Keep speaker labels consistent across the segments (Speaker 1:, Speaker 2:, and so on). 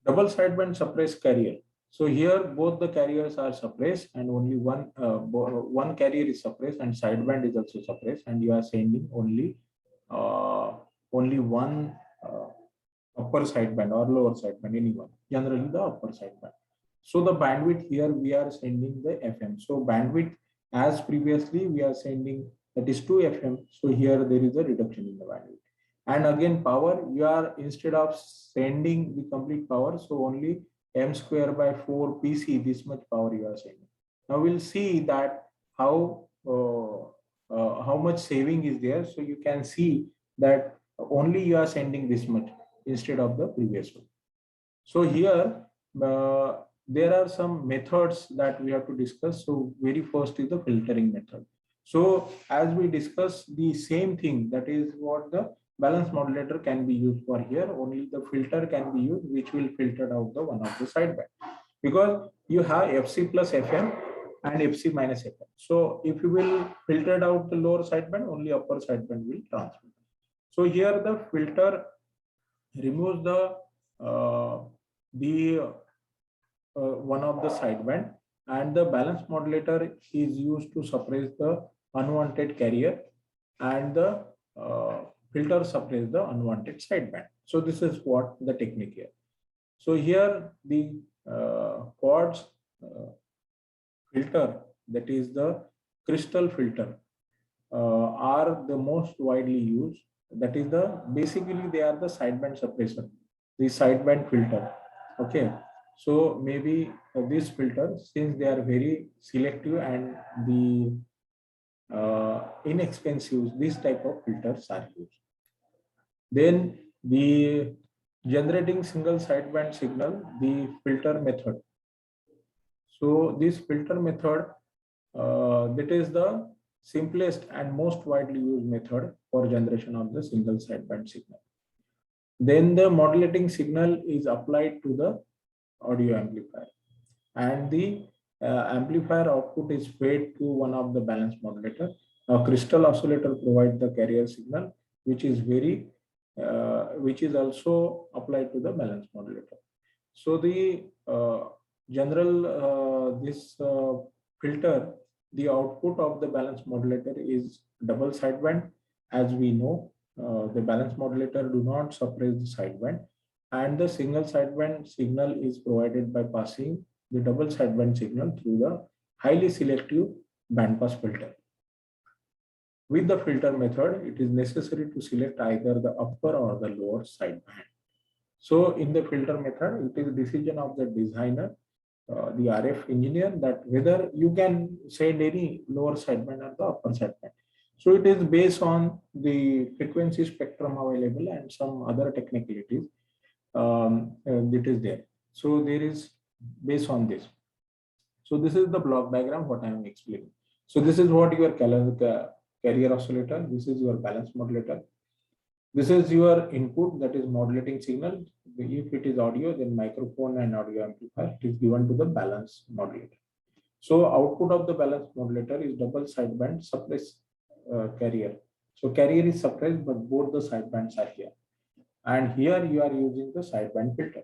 Speaker 1: Double sideband suppressed carrier. So here both the carriers are suppressed and only one carrier is suppressed and sideband is also suppressed, and you are sending only one upper sideband or lower sideband, anyone, generally the upper sideband. So the bandwidth here we are sending the FM. So bandwidth as previously we are sending that is 2 FM. So here there is a reduction in the bandwidth. And again power, you are instead of sending the complete power, so only m square by 4 PC, this much power you are sending. Now we'll see that how much saving is there. So you can see that only you are sending this much instead of the previous one. So here there are some methods that we have to discuss. So very first is the filtering method. So as we discuss the same thing, that is what the balance modulator can be used for here. Only the filter can be used, which will filter out the one of the sideband, because you have FC plus FM and FC minus FM. So if you will filter out the lower sideband, only upper sideband will transmit. So here the filter removes the one of the sideband, and the balance modulator is used to suppress the unwanted carrier, and the filter suppress the unwanted sideband. So this is what the technique here. So here the quartz filter, that is the crystal filter, are the most widely used. That is the basically they are the sideband suppressor, the sideband filter. Okay, so maybe this filter, since they are very selective and the inexpensive, this type of filters are used. Then the generating single sideband signal, the filter method. So this filter method, that is the simplest and most widely used method for generation of the single sideband signal. Then the modulating signal is applied to the audio amplifier, and the amplifier output is fed to one of the balance modulator. A crystal oscillator provides the carrier signal, which is which is also applied to the balance modulator. So the this filter, the output of the balance modulator is double sideband. As we know, the balance modulator do not suppress the sideband, and the single sideband signal is provided by passing the double sideband signal through the highly selective bandpass filter. With the filter method, it is necessary to select either the upper or the lower sideband. So in the filter method, it is decision of the designer, the RF engineer, that whether you can send any lower sideband or the upper sideband. So it is based on the frequency spectrum available and some other technicalities that is there. So there is based on this. So this is the block diagram what I am explaining. So this is what your carrier oscillator. This is your balance modulator. This is your input, that is modulating signal. If it is audio, then microphone and audio amplifier, it is given to the balance modulator. So output of the balance modulator is double sideband suppressed carrier. So carrier is suppressed, but both the sidebands are here. And here you are using the sideband filter.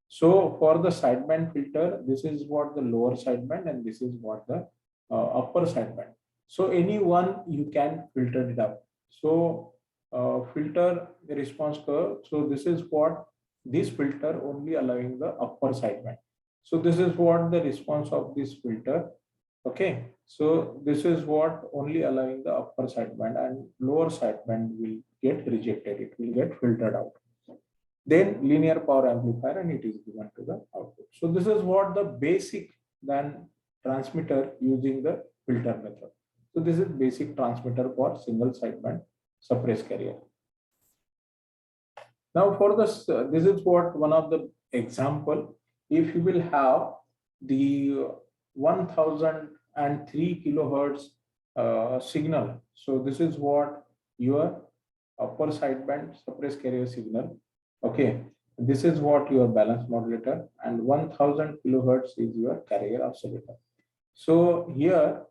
Speaker 1: So for the sideband filter, this is what the lower sideband and this is what the upper sideband. So any one you can filter it up. So filter response curve. So this is what this filter only allowing the upper sideband. So this is what the response of this filter. Okay, so this is what only allowing the upper sideband, and lower sideband will get rejected. It will get filtered out. Then linear power amplifier, and it is given to the output. So this is what the basic then transmitter using the filter method. So this is basic transmitter for single sideband suppressed carrier. Now for this, this is what one of the example. If you will have the 1003 kilohertz signal, so this is what your upper sideband suppressed carrier signal. Okay, this is what your balance modulator, and 1000 kilohertz is your carrier oscillator. So here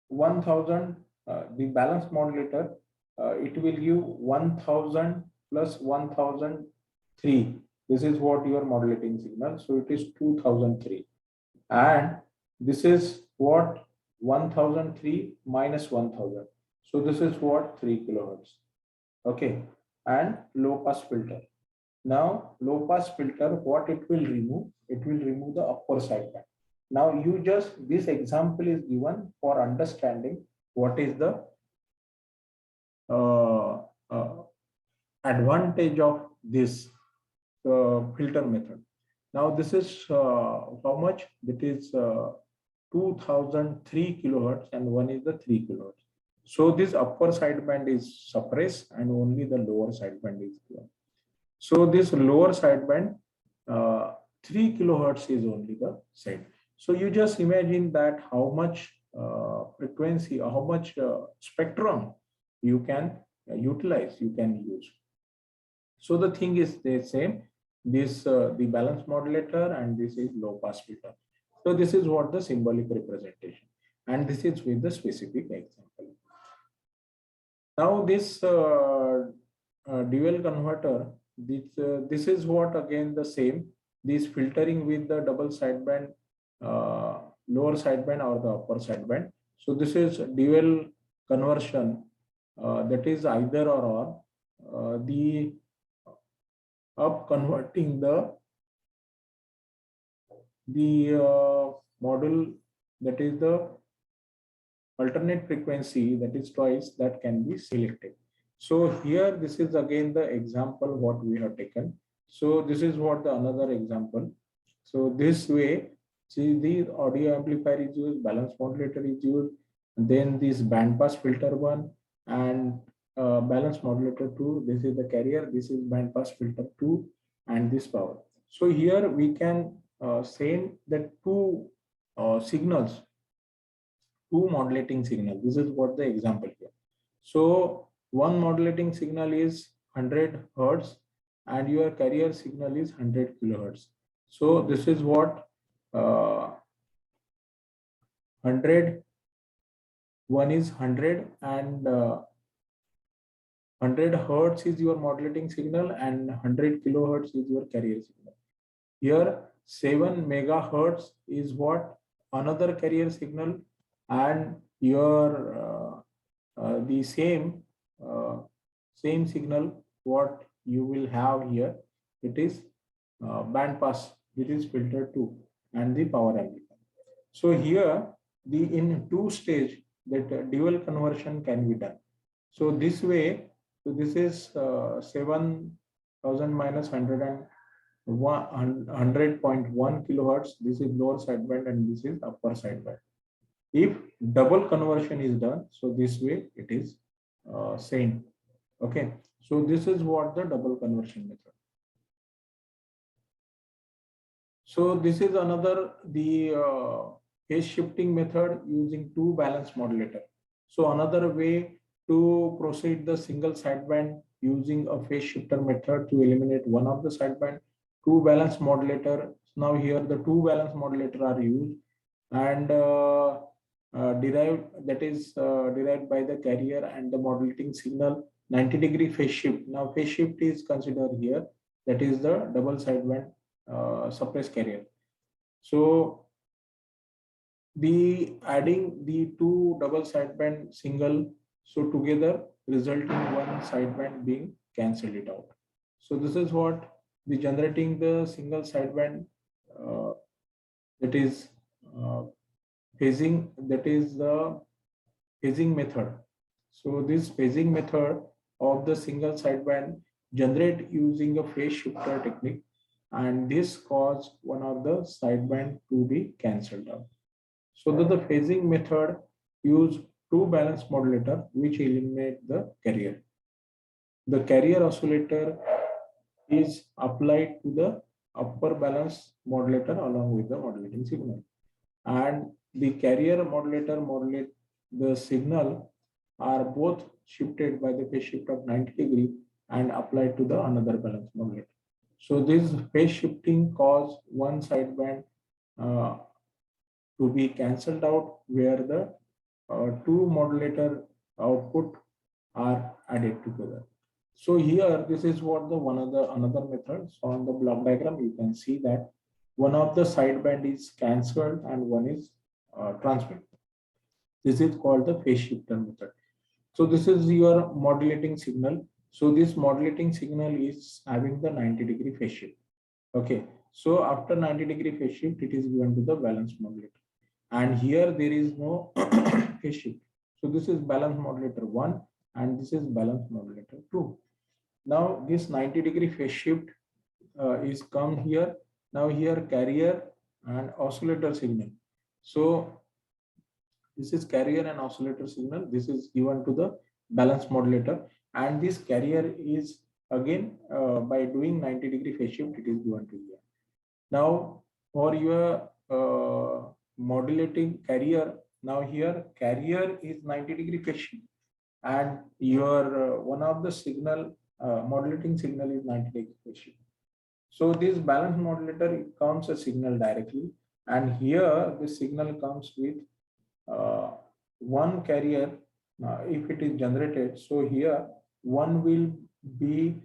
Speaker 1: 1000 the balance modulator, it will give 1000 plus 1000 3. This is what your modulating signal. So it is 2003. And this is what 1003 minus 1000. So this is what 3 kilohertz. Okay. And low pass filter. Now, low pass filter, what it will remove? It will remove the upper sideband. Now, this example is given for understanding what is the uh, uh, advantage of this filter method. Now, this is how much? That is 2003 kilohertz, and one is the 3 kilohertz. So, this upper sideband is suppressed, and only the lower sideband is given. So this lower sideband, 3 kilohertz is only the side. So you just imagine that how much frequency, how much spectrum you can utilize, you can use. So the thing is the same. This the balance modulator, and this is low pass filter. So this is what the symbolic representation, and this is with the specific example. Now this dual converter, this is what again the same. This filtering with the double sideband, lower sideband or the upper sideband. So this is dual conversion, that is either or. The up converting the model, that is the alternate frequency, that is twice, that can be selected. So here this is again the example what we have taken. So this is what the another example. So this way, see, the audio amplifier is used, balance modulator is used, and then this band pass filter one, and balance modulator 2. This is the carrier, this is band pass filter 2, and this power. So here we can send the two signals, two modulating signal. This is what the example here. So one modulating signal is 100 hertz, and your carrier signal is 100 kilohertz. So this is what 100, one is 100, and 100 hertz is your modulating signal, and 100 kilohertz is your carrier signal. Here 7 megahertz is what another carrier signal, and your the same signal what you will have here, it is band pass, it is filter 2, and the power amplifier. So here the in two stage that dual conversion can be done. So this way, so this is 7,000 minus 100 and 100.1 kilohertz. This is lower sideband, and this is upper sideband. If double conversion is done, so this way it is same. Okay, so this is what the double conversion method. So this is another the phase shifting method using two balance modulator. So another way to proceed the single sideband using a phase shifter method to eliminate one of the sideband, two balance modulator. Now here the two balance modulator are used, and derived, that is derived by the carrier and the modulating signal 90-degree phase shift. Now phase shift is considered here, that is the double sideband suppressed carrier. So the adding the two double sideband single, so together resulting one sideband being cancelled it out. So this is what the generating the single sideband, that is phasing, that is the phasing method. So this phasing method of the single sideband generate using a phase shifter technique, and this caused one of the sideband to be cancelled out. So that the phasing method use two balance modulator which eliminate the carrier. The carrier oscillator is applied to the upper balance modulator along with the modulating signal, and the carrier modulator modulate the signal are both shifted by the phase shift of 90-degree and applied to the another balance modulator. So this phase shifting cause one sideband to be cancelled out, where the two modulator output are added together. So here, this is what the another method. So on the block diagram, you can see that one of the sideband is cancelled and one is transmitted. This is called the phase shifter method. So this is your modulating signal. So this modulating signal is having the 90-degree phase shift. Okay. So after 90-degree phase shift, it is given to the balance modulator. And here there is no phase shift. So this is balance modulator 1 and this is balance modulator 2. Now this 90-degree phase shift is come here. Now here carrier and oscillator signal. So this is carrier and oscillator signal. This is given to the balance modulator, and this carrier is again by doing 90-degree phase shift, it is given to you. Now for your modulating carrier, now here carrier is 90-degree phase shift, and your one of the signal modulating signal is 90-degree phase shift. So this balance modulator, it comes a signal directly, and here the signal comes with uh, one carrier if it is generated. So here one will be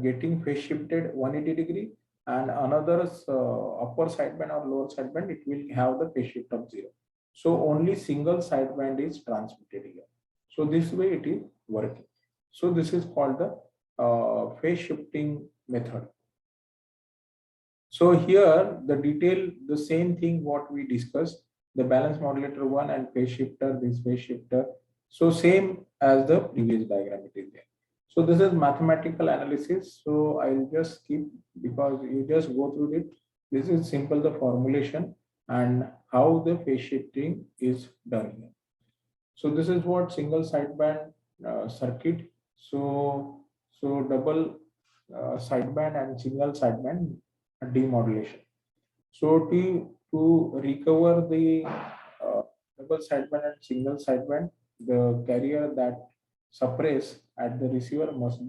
Speaker 1: getting phase shifted 180-degree, and another's upper sideband or lower sideband, it will have the phase shift of 0. So only single sideband is transmitted here. So this way it is working. So this is called the phase shifting method. So here the detail, the same thing what we discussed, the balance modulator 1 and phase shifter, this phase shifter. So same as the previous diagram it is there. So this is mathematical analysis. So I'll just skip because you just go through it. This is simple the formulation and how the phase shifting is done here. So this is what single sideband circuit. So double sideband and single sideband demodulation. So to recover the double sideband and single sideband, the carrier that suppress at the receiver must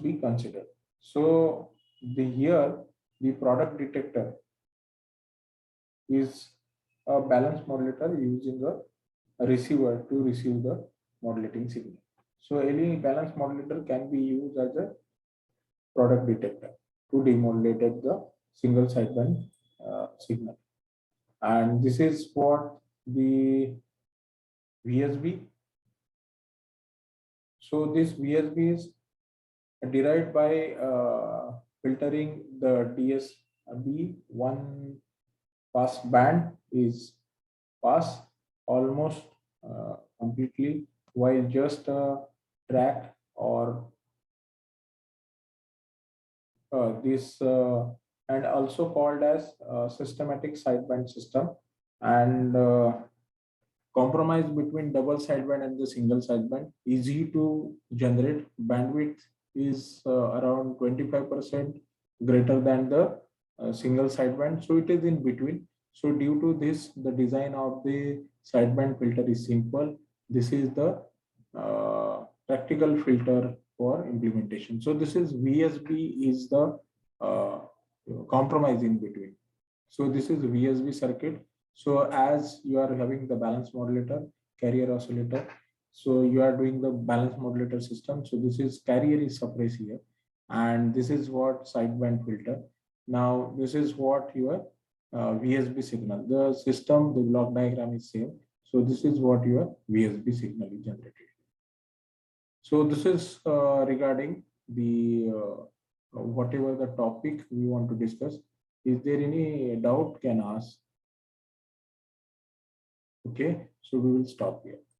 Speaker 1: be considered. So the here the product detector is a balance modulator using a receiver to receive the modulating signal. So any balance modulator can be used as a product detector to demodulate the single sideband signal. And this is what the VSB. So this VSB is derived by filtering the DSB. One pass band is pass almost completely, while just a track or this and also called as systematic sideband system, and compromise between double sideband and the single sideband, easy to generate. Bandwidth is around 25% greater than the single sideband, so it is in between. So due to this, the design of the sideband filter is simple. This is the practical filter for implementation. So this is VSB is the uh, compromise in between. So this is VSB circuit. So as you are having the balance modulator, carrier oscillator, so you are doing the balance modulator system. So this is carrier is suppressed here, and this is what sideband filter. Now this is what your VSB signal. The system, the block diagram is same. So this is what your VSB signal is generated. So this is regarding the whatever the topic we want to discuss. Is there any doubt can ask? Okay, so we will stop here.